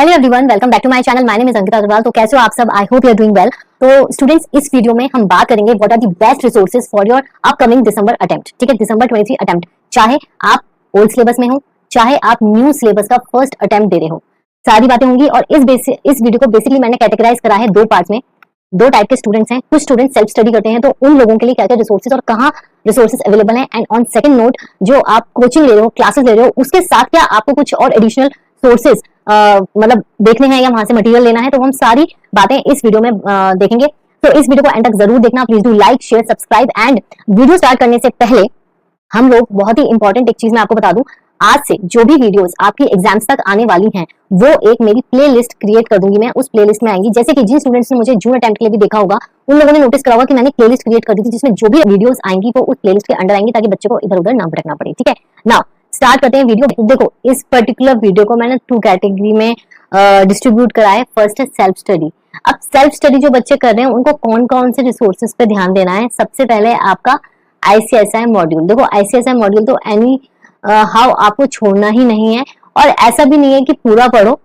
Hello everyone, welcome back to my channel. My name is Ankita Agarwal. तो कैसे हो आप सब? I hope you are doing well. तो स्टूडेंट्स, इस वीडियो में हम बात करेंगे what are the best resources for your upcoming December attempt. ठीक है, दिसंबर 23 अटेम्प्ट, चाहे आप ओल्ड सिलेबस में हो, चाहे आप न्यू सिलेबस का फर्स्ट अटेम्प्ट दे रहे हो, सारी बातें होंगी। और इस वीडियो को बेसिकली मैंने कैटेगराइज करा है दो पार्ट में। दो टाइप के स्टूडेंट्स हैं। कुछ स्टूडेंट सेल्फ स्टडी करते हैं, तो उन लोगों के लिए क्या क्या रिसोर्सेज और कहाँ रिसोर्सेज अवेलेबल हैं। एंड ऑन सेकंड नोट, जो आप कोचिंग ले रहे हो, क्लासेस ले रहे हो, उसके साथ क्या आपको कुछ और एडिशनल सोर्सेज मतलब देखने हैं या वहां से मटेरियल लेना है, तो हम सारी बातें इस वीडियो में देखेंगे। तो इस वीडियो को एंड तक जरूर देखना। Please do like, share, subscribe. And video start करने से पहले हम लोग बहुत ही इंपॉर्टेंट एक चीज मैं आपको बता दूं, आज से जो भी वीडियोस आपकी एग्जाम्स तक आने वाली हैं, वो एक मेरी प्लेलिस्ट क्रिएट कर दूंगी मैं। उस प्लेलिस्ट में आएंगी, जैसे कि जिन स्टूडेंट्स ने मुझे जून अटेम्प्ट के लिए भी देखा होगा, उन लोगों ने नोटिस करा होगा कि मैंने प्लेलिस्ट क्रिएट कर दी थी, जिसमें जो भी वीडियोस आएंगी वो उस प्लेलिस्ट के अंडर आएंगी, ताकि बच्चे को इधर उधर ना भटकना पड़े। ठीक है, नाउ स्टार्ट करते हैं वीडियो। देखो, इस पर्टिकुलर वीडियो को मैंने टू कैटेगरी में डिस्ट्रीब्यूट करा है। फर्स्ट है सेल्फ स्टडी। अब सेल्फ स्टडी जो बच्चे कर रहे हैं, उनको कौन कौन से रिसोर्सेज पे ध्यान देना है? सबसे पहले आपका ICSI मॉड्यूल। देखो, ICSI मॉड्यूल तो एनी हाउ आपको छोड़ना ही नहीं है, और ऐसा भी नहीं है कि पूरा पढ़ो,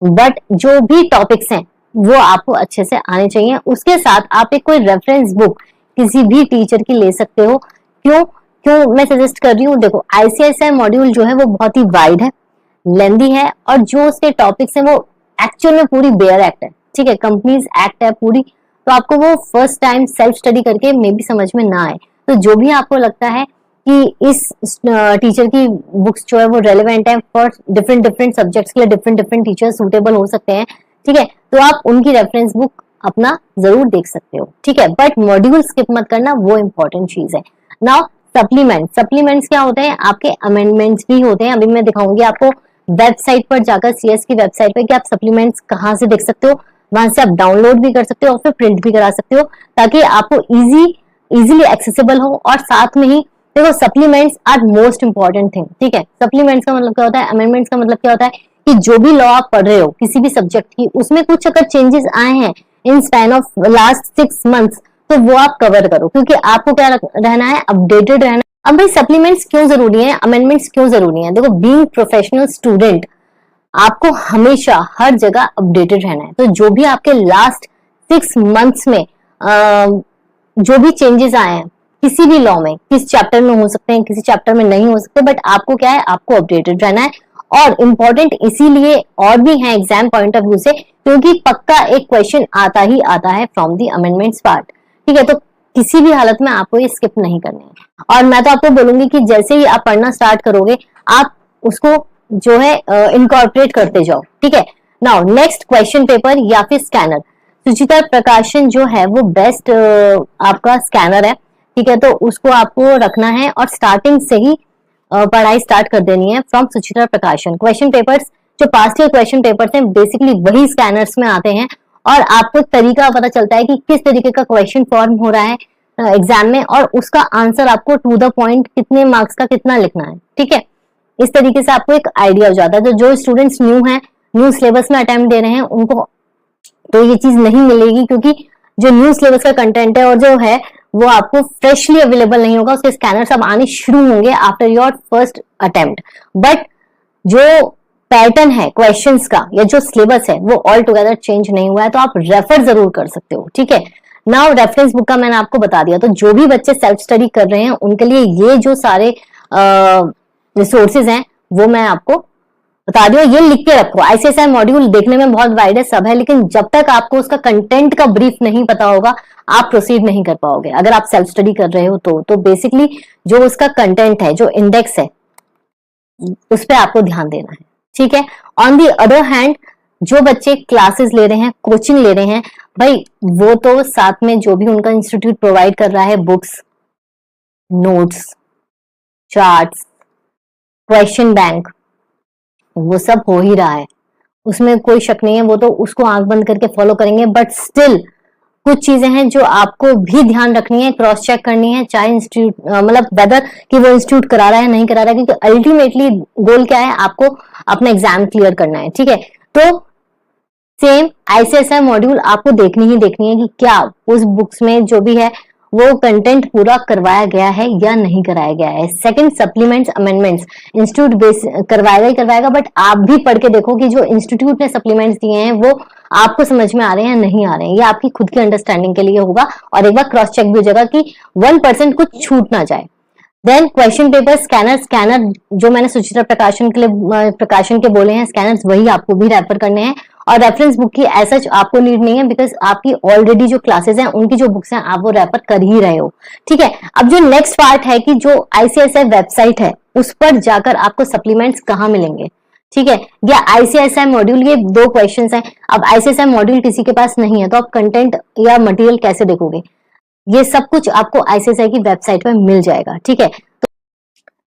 बट जो भी टॉपिक्स हैं वो आपको अच्छे से आने चाहिए। उसके साथ आप एक कोई रेफरेंस बुक किसी भी टीचर की ले सकते हो। क्यों क्यों मैं सजेस्ट कर रही हूँ? देखो, ICSI मॉड्यूल जो है वो बहुत ही वाइड है, लेंदी है, और जो उसके टॉपिक्स हैं वो एक्चुअल में पूरी बेयर एक्ट है। ठीक है, कंपनीज एक्ट है पूरी, तो आपको वो फर्स्ट टाइम सेल्फ स्टडी करके मे भी समझ में ना आए। तो जो भी आपको लगता है कि इस टीचर की बुक्स जो है वो रेलेवेंट है फॉर डिफरेंट डिफरेंट सब्जेक्ट्स के लिए, डिफरेंट डिफरेंट टीचर सूटेबल हो सकते हैं, ठीक है, तो आप उनकी रेफरेंस बुक अपना जरूर देख सकते हो। ठीक है, बट मॉड्यूल स्किप मत करना, वो इंपॉर्टेंट चीज है। नाउ सप्लीमेंट्स क्या होते हैं? आपके अमेंडमेंट्स भी होते हैं। अभी मैं दिखाऊंगी आपको वेबसाइट पर जाकर, CS की वेबसाइट पर, कि आप सप्लीमेंट्स कहाँ से देख सकते हो। वहां से आप डाउनलोड भी कर सकते हो और फिर प्रिंट भी करा सकते हो, ताकि आपको इजीली एक्सेसिबल हो। और साथ में ही देखो, supplements are most important thing. ठीक है, सप्लीमेंट्स का मतलब क्या होता है, अमेंडमेंट्स का मतलब क्या होता है कि जो भी लॉ आप पढ़ रहे हो किसी भी सब्जेक्ट की, उसमें कुछ अगर चेंजेस आए हैं इन स्पैन ऑफ लास्ट 6 मंथ्स, तो वो आप कवर करो, क्योंकि आपको क्या रहना है, अपडेटेड रहना है। अब भाई, सप्लीमेंट्स क्यों जरूरी है, अमेंडमेंट्स क्यों जरूरी है? देखो, बीइंग प्रोफेशनल स्टूडेंट, आपको हमेशा हर जगह अपडेटेड रहना है। तो जो भी आपके लास्ट 6 मंथ्स में जो भी चेंजेस आए हैं किसी भी लॉ में, किस चैप्टर में हो सकते हैं, किसी चैप्टर में नहीं हो सकते, बट आपको क्या है, आपको अपडेटेड रहना है। और इम्पोर्टेंट इसीलिए और भी है एग्जाम पॉइंट ऑफ व्यू से, क्योंकि पक्का एक क्वेश्चन आता ही आता है फ्रॉम दी अमेंडमेंट्स पार्ट। ठीक है, तो किसी भी हालत में आपको ये स्किप नहीं करने है। और मैं तो आपको बोलूंगी कि जैसे ही आप पढ़ना स्टार्ट करोगे, आप उसको जो है इनकॉर्पोरेट करते जाओ। ठीक है, नाउ नेक्स्ट, क्वेश्चन पेपर या फिर स्कैनर। सुचिता प्रकाशन जो है वो बेस्ट आपका स्कैनर है। ठीक है, तो उसको आपको रखना है और स्टार्टिंग से ही पढ़ाई स्टार्ट कर देनी है फ्रॉम सुचिता प्रकाशन। क्वेश्चन पेपर्स जो पास्ट ईयर क्वेश्चन पेपर्स हैं, बेसिकली वही स्कैनर्स में आते हैं, और आपको तरीका पता चलता है कि किस तरीके का क्वेश्चन फॉर्म हो रहा है एग्जाम में, और उसका आंसर आपको टू द पॉइंट कितने मार्क्स का कितना लिखना है। ठीक है, इस तरीके से आपको एक आइडिया हो जाता है। तो जो स्टूडेंट्स न्यू हैं, न्यू सिलेबस में अटेम्प्ट दे रहे हैं, उनको तो ये चीज नहीं मिलेगी, क्योंकि जो न्यू सिलेबस का कंटेंट है और जो है वो आपको फ्रेशली अवेलेबल नहीं होगा। उसके स्कैनर्स अब आने शुरू होंगे after your first attempt, but जो पैटर्न है क्वेश्चंस का या जो सिलेबस है वो ऑल टुगेदर चेंज नहीं हुआ है, तो आप रेफर जरूर कर सकते हो। ठीक है, नाउ रेफरेंस बुक का मैंने आपको बता दिया। तो जो भी बच्चे सेल्फ स्टडी कर रहे हैं, उनके लिए ये जो सारे रिसोर्सेज हैं वो मैं आपको बता रही हूँ, ये लिख के रखो। ICSI मॉड्यूल देखने में बहुत वाइड है, सब है, लेकिन जब तक आपको उसका कंटेंट का ब्रीफ नहीं पता होगा, आप प्रोसीड नहीं कर पाओगे। अगर आप सेल्फ स्टडी कर रहे हो तो बेसिकली जो उसका कंटेंट है, जो इंडेक्स है, उस पर आपको ध्यान देना है। ठीक है, ऑन दी अदर हैंड, जो बच्चे क्लासेस ले रहे हैं, कोचिंग ले रहे हैं, भाई वो तो साथ में जो भी उनका इंस्टीट्यूट प्रोवाइड कर रहा है, books, notes, charts, question bank, वो सब हो ही रहा है, उसमें कोई शक नहीं है। वो तो उसको आंख बंद करके फॉलो करेंगे, बट स्टिल कुछ चीजें हैं जो आपको भी ध्यान रखनी है, क्रॉस चेक करनी है, चाहे इंस्टीट्यूट मतलब वेदर कि वो इंस्टीट्यूट करा रहा है नहीं करा रहा है, क्योंकि अल्टीमेटली गोल क्या है, आपको अपना एग्जाम क्लियर करना है। ठीक है, तो सेम ICSI मॉड्यूल आपको देखनी ही देखनी है कि क्या उस बुक्स में जो भी है वो कंटेंट पूरा करवाया गया है या नहीं कराया गया है। Second, supplements amendments institute base करवाएगा ही करवाएगा, बट आप भी पढ़ के देखो कि जो इंस्टीट्यूट ने सप्लीमेंट्स दिए हैं वो आपको समझ में आ रहे हैं या नहीं आ रहे हैं। ये आपकी खुद की अंडरस्टैंडिंग के लिए होगा, और एक बार क्रॉस चेक भी हो जाएगा कि 1% कुछ छूट ना जाए। देन क्वेश्चन पेपर, स्कैनर जो मैंने सुचित्रा प्रकाशन के लिए प्रकाशन के बोले हैं स्कैनर्स, वही आपको भी रेफर करने हैं। और रेफरेंस बुक की ऐसा आपको नीड नहीं है, बिकॉज आपकी ऑलरेडी जो क्लासेस हैं उनकी जो बुक्स हैं आप वो रेफर कर ही रहे हो। ठीक है, अब जो नेक्स्ट पार्ट है कि जो आईसीएसआई वेबसाइट है उस पर जाकर आपको सप्लीमेंट्स कहाँ मिलेंगे। ठीक है, या आईसीएसआई मॉड्यूल, ये दो क्वेश्चन है। अब आईसीएसआई मॉड्यूल किसी के पास नहीं है तो आप कंटेंट या मटेरियल कैसे देखोगे, ये सब कुछ आपको आईसीएसआई की वेबसाइट पर मिल जाएगा। ठीक है,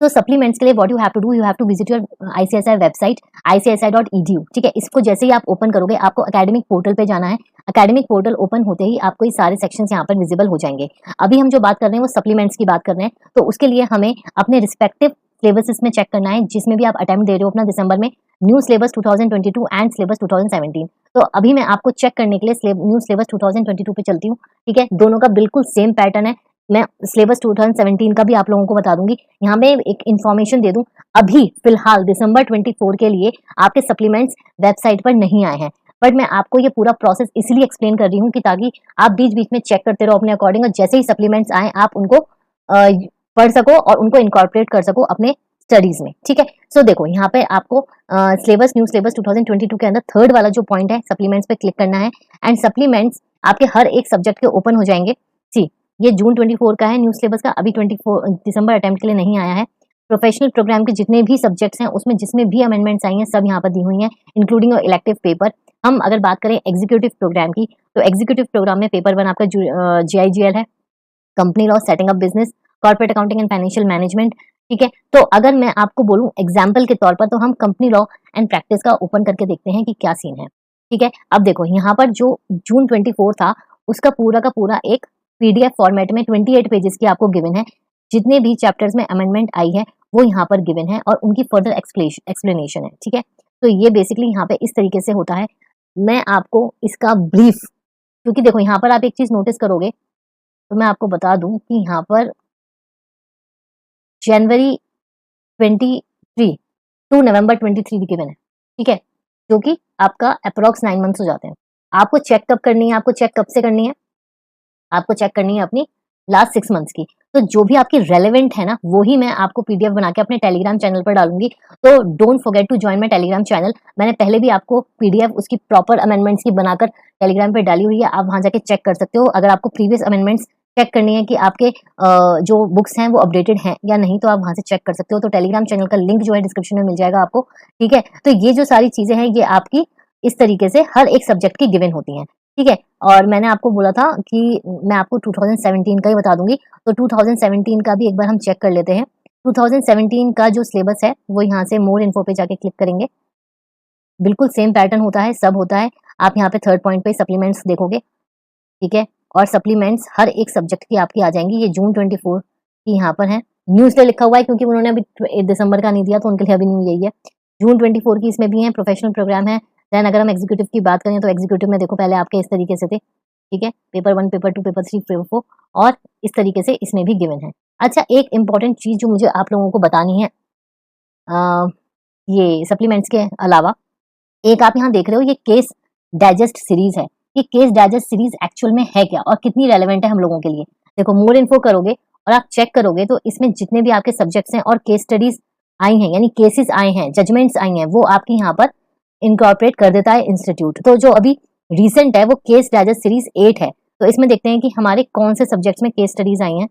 तो सप्लीमेंट्स के लिए what you have to do, you have to visit your ICSI website icsi.edu। ठीक है, इसको जैसे ही आप ओपन करोगे आपको एकेडमिक पोर्टल पे जाना है। एकेडमिक पोर्टल ओपन होते ही आपको ये सारे सेक्शंस यहाँ पर विजिबल हो जाएंगे। अभी हम जो बात कर रहे हैं वो सप्लीमेंट्स की बात कर रहे हैं, तो उसके लिए हमें अपने रिस्पेक्टिव सिलेबस में चेक करना है जिसमें भी आप अटेम्प्ट दे रहे हो अपना दिसंबर में, न्यू सिलेबस 2022 एंड सिलेबस 2017। तो अभी मैं आपको चेक करने के लिए न्यू सिलेबस 2022 पे चलती हूँ। ठीक है, दोनों का बिल्कुल सेम पैटर्न है। मैं सिलेबस 2017 का भी आप लोगों को बता दूंगी। यहाँ पे एक इन्फॉर्मेशन दे दूं, अभी फिलहाल दिसंबर 24 के लिए आपके सप्लीमेंट्स वेबसाइट पर नहीं आए हैं, बट मैं आपको ये पूरा प्रोसेस इसलिए एक्सप्लेन कर रही हूँ कि ताकि आप बीच बीच में चेक करते रहो अपने अकॉर्डिंग, और जैसे ही सप्लीमेंट्स आए आप उनको पढ़ सको और उनको इनकॉर्पोरेट कर सको अपने स्टडीज में। ठीक है, सो देखो यहाँ पे आपको सिलेबस न्यू सिलेबस 2022 के अंदर थर्ड वाला जो पॉइंट है सप्लीमेंट्स पे क्लिक करना है, एंड सप्लीमेंट्स आपके हर एक सब्जेक्ट के ओपन हो जाएंगे। सी, ये जून 24 का है न्यू सिलेबस का, अभी 24 दिसंबर अटेम्प्ट के लिए नहीं आया है। प्रोफेशनल प्रोग्राम के जितने भी सब्जेक्ट्स हैं उसमें जिसमें भी अमेंडमेंट्स आई हैं सब यहाँ पर दी हुई हैं, इंक्लूडिंग इलेक्टिव पेपर। हम अगर बात करें एग्जीक्यूटिव प्रोग्राम की, तो एग्जीक्यूटिव प्रोग्राम में पेपर 1 आपका GIGL है, company law, setting up business, corporate accounting and financial management. ठीक है, तो अगर मैं आपको बोलूं एग्जाम्पल के तौर पर, तो हम कंपनी लॉ एंड प्रैक्टिस का ओपन करके देखते हैं कि क्या सीन है। ठीक है, अब देखो यहाँ पर जो जून 24 था उसका पूरा का पूरा एक PDF फॉर्मेट में 28 पेजेस की आपको गिवन है। जितने भी चैप्टर्स में अमेंडमेंट आई है वो यहाँ पर गिवन है और उनकी फर्दर एक्सप्लेनेशन है। ठीक है, तो ये बेसिकली यहाँ पे इस तरीके से होता है। मैं आपको इसका ब्रीफ, क्योंकि देखो यहाँ पर आप एक चीज नोटिस करोगे, तो मैं आपको बता दूं कि यहाँ पर जनवरी 23 टू नवंबर 23 गिवन है। ठीक है, जो कि आपका अप्रोक्स 9 मंथ्स हो जाते हैं। आपको चेक कब करनी है, आपको चेक कब से करनी है, आपको चेक करनी है अपनी लास्ट 6 मंथ्स की। तो जो भी आपकी रेलेवेंट है ना वो ही मैं आपको PDF बना के अपने टेलीग्राम चैनल पर डालूंगी। तो don't forget to join my Telegram channel. मैंने पहले भी आपको PDF उसकी प्रॉपर अमेंडमेंट्स की बनाकर टेलीग्राम पे डाली हुई है, आप वहां जाके चेक कर सकते हो। अगर आपको प्रीवियस अमेंडमेंट्स चेक करनी है कि आपके जो बुक्स हैं वो अपडेटेड हैं या नहीं, तो आप वहां से चेक कर सकते हो। तो टेलीग्राम चैनल का लिंक जो है डिस्क्रिप्शन में मिल जाएगा आपको। ठीक है, तो ये जो सारी चीजें हैं ये आपकी इस तरीके से हर एक सब्जेक्ट की गिवन होती हैं। ठीक है, और मैंने आपको बोला था कि मैं आपको 2017 का ही बता दूंगी, तो 2017 का भी एक बार हम चेक कर लेते हैं। 2017 का जो सिलेबस है वो यहाँ से मोर इन्फो पे जाके क्लिक करेंगे, बिल्कुल सेम पैटर्न होता है, सब होता है। आप यहाँ पे थर्ड पॉइंट पे सप्लीमेंट्स देखोगे। ठीक है, और सप्लीमेंट्स हर एक सब्जेक्ट की आपकी आ जाएंगी। ये जून 24 की यहाँ पर है, न्यू इसलिए लिखा हुआ है क्योंकि उन्होंने अभी दिसंबर का नहीं दिया, तो उनके लिए अभी न्यू यही है। जून 24 की इसमें भी है, प्रोफेशनल प्रोग्राम है। देन अगर हम एग्जीक्यूटिव की बात करें तो एग्जीक्यूटिव में देखो पहले आपके इस तरीके से थे। ठीक है, पेपर 1, पेपर 2, पेपर 3, पेपर 4, और इस तरीके से इसमें भी गिवन है। अच्छा, एक इंपॉर्टेंट चीज जो मुझे आप लोगों को बतानी है, ये सप्लीमेंट्स के अलावा एक आप यहाँ देख रहे हो ये केस डाइजेस्ट सीरीज है। ये केस डाइजेस्ट सीरीज एक्चुअल में है क्या और कितनी रेलेवेंट है हम लोगों के लिए। देखो मोर इन्फो करोगे और आप चेक करोगे तो इसमें जितने भी आपके सब्जेक्ट्स हैं और केस स्टडीज आई हैं, यानी केसेस आए हैं, जजमेंट्स आई हैं, वो आपके यहाँ पर इनकॉर्पोरेट कर देता है इंस्टीट्यूट। तो जो अभी रिसेंट है वो केस डाइजेस्ट सीरीज 8 है। तो इसमें देखते हैं कि हमारे कौन से सब्जेक्ट्स में केस स्टडीज आई हैं,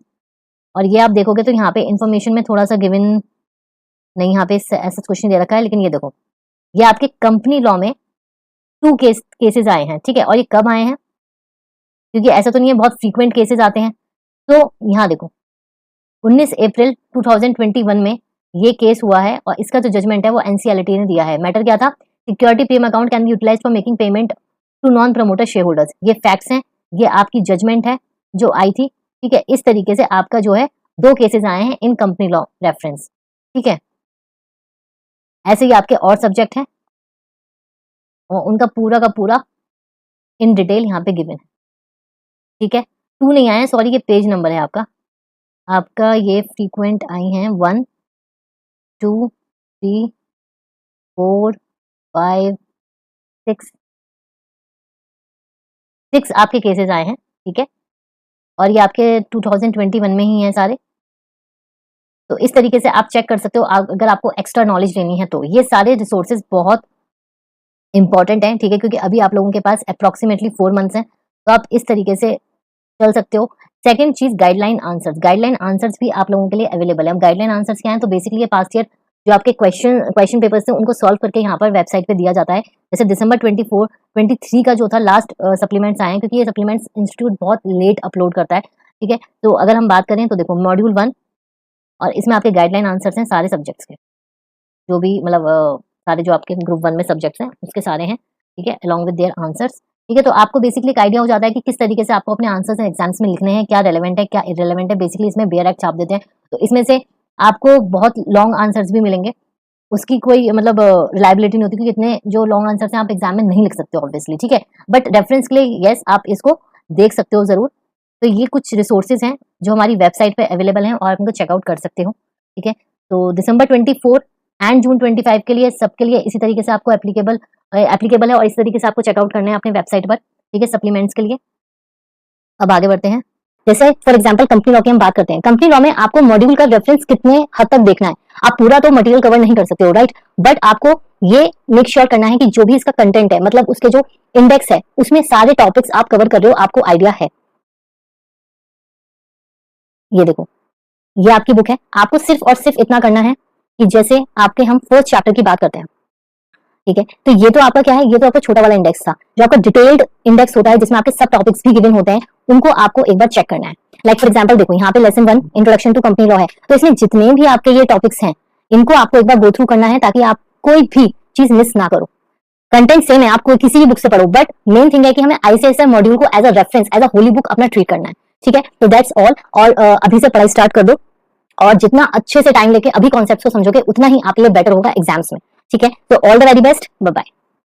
और ये आप देखोगे तो यहाँ पे इन्फॉर्मेशन में थोड़ा सा गिवन नहीं, यहाँ पे ऐसा क्वेश्चन दे रखा है, लेकिन ये देखो ये आपके कंपनी लॉ में 2 केसेस आए हैं। ठीक है, और ये कब आए हैं, क्योंकि ऐसा तो नहीं है बहुत फ्रीक्वेंट केसेस आते हैं। तो यहाँ देखो 19 अप्रैल 2021 में ये केस हुआ है, और इसका जो जजमेंट है वो NCLT ने दिया है। मैटर क्या था, security premium account can be utilised for making payment to non promoter share holders. ये फैक्ट्स हैं, ये आपकी जजमेंट है जो आई थी। ठीक है, इस तरीके से आपका जो है 2 केसेस आए हैं इन कंपनी लॉ रेफरेंस। ठीक है, ऐसे ही आपके और सब्जेक्ट हैं और उनका पूरा का पूरा इन डिटेल यहाँ पे गिवन है। ठीक है, 2 नहीं आए हैं, सॉरी, ये पेज नंबर है आपका ये फ्रीक्वेंट आई हैं 1 2 3 4 5 6 आपके केसेस आए हैं, ठीक है, और ये आपके 2021 में ही हैं सारे। तो इस तरीके से आप चेक कर सकते हो अगर आपको एक्स्ट्रा नॉलेज लेनी है तो। ये सारे रिसोर्सेज बहुत इंपॉर्टेंट हैं, ठीक है, क्योंकि अभी आप लोगों के पास अप्रोक्सीमेटली 4 मंथ्स हैं, तो आप इस तरीके से चल सकते हो। सेकंड चीज, गाइडलाइन आंसर्स भी आप लोगों के लिए अवेलेबल है। अब गाइडलाइन आंसर्स क्या है, तो बेसिकली ये पास्ट ईयर जो आपके क्वेश्चन पेपर्स थे उनको सॉल्व करके यहाँ पर वेबसाइट पे दिया जाता है। जैसे दिसंबर 23 का जो था लास्ट सप्लीमेंट्स आए हैं, क्योंकि ये सप्लीमेंट्स इंस्टीट्यूट बहुत लेट अपलोड करता है, ठीक है। तो अगर हम बात करें तो देखो मॉड्यूल 1 और इसमें आपके गाइडलाइन आंसर्स हैं सारे सब्जेक्ट्स के, जो भी मतलब सारे जो आपके ग्रुप 1 में सब्जेक्ट्स हैं उसके सारे हैं, ठीक है, अलॉन्ग विद देयर आंसर्स, ठीक है। तो आपको बेसिकली एक आइडिया हो जाता है कि किस तरीके से आपको अपने आंसर्स एग्जाम्स में लिखने हैं, क्या रेलेवेंट है क्या इररेलेवेंट है। बेसिकली इसमें बेयर एक्ट छाप देते हैं, तो इसमें से आपको बहुत लॉन्ग आंसर्स भी मिलेंगे, उसकी कोई मतलब रिलायबिलिटी नहीं होती, क्योंकि इतने जो लॉन्ग आंसर्स हैं आप एग्जाम में नहीं लिख सकते ऑब्वियसली, ठीक है। बट रेफरेंस के लिए यस आप इसको देख सकते हो जरूर। तो ये कुछ रिसोर्सेज हैं जो हमारी वेबसाइट पे अवेलेबल हैं और आप इनको चेकआउट कर सकते हो, ठीक है। तो दिसंबर 24 एंड जून 25 के लिए सबके लिए इसी तरीके से आपको एप्लीकेबल है और इस तरीके से आपको चेकआउट करना है अपने वेबसाइट पर, ठीक है, सप्लीमेंट्स के लिए। अब आगे बढ़ते हैं। जैसे फॉर एग्जांपल कंपनी लॉ की हम बात करते हैं। कंपनी लॉ में आपको मॉड्यूल का रेफरेंस कितने हद तक देखना है, आप पूरा तो मटेरियल कवर नहीं कर सकते हो, राइट, बट आपको ये मेक श्योर करना है कि जो भी इसका कंटेंट है, मतलब उसके जो इंडेक्स है उसमें सारे टॉपिक्स आप कवर कर रहे हो, आपको आइडिया है। ये देखो, ये आपकी बुक है, आपको सिर्फ और सिर्फ इतना करना है कि जैसे आपके हम फर्स्ट चैप्टर की बात करते हैं, ठीक है, तो ये तो आपका क्या है, ये तो आपका छोटा वाला इंडेक्स था। जो आपका डिटेल्ड इंडेक्स होता है जिसमें आपके सब टॉपिक्स भी गिवन होते हैं, उनको आपको एक बार चेक करना है। लाइक फॉर एग्जांपल देखो यहाँ पे lesson 1 introduction to company law है, तो इसमें जितने भी आपके ये टॉपिक्स हैं इनको आपको एक बार गो थ्रू करना है, ताकि आप कोई भी चीज मिस ना करो। कंटेंट सेम है, आप कोई किसी भी बुक से पढ़ो, बट मेन थिंग है कि हमें आईसीएसआई मॉड्यूल को as a reference, as a holy book अपना ट्रीट करना है, ठीक है। तो दैट्स ऑल। और अभी से पढ़ाई स्टार्ट कर दो, और जितना अच्छे से टाइम लेके अभी कॉन्सेप्ट को समझोगे उतना ही आपके लिए बेटर होगा एग्जाम्स में, ठीक है। तो all the very best, bye bye.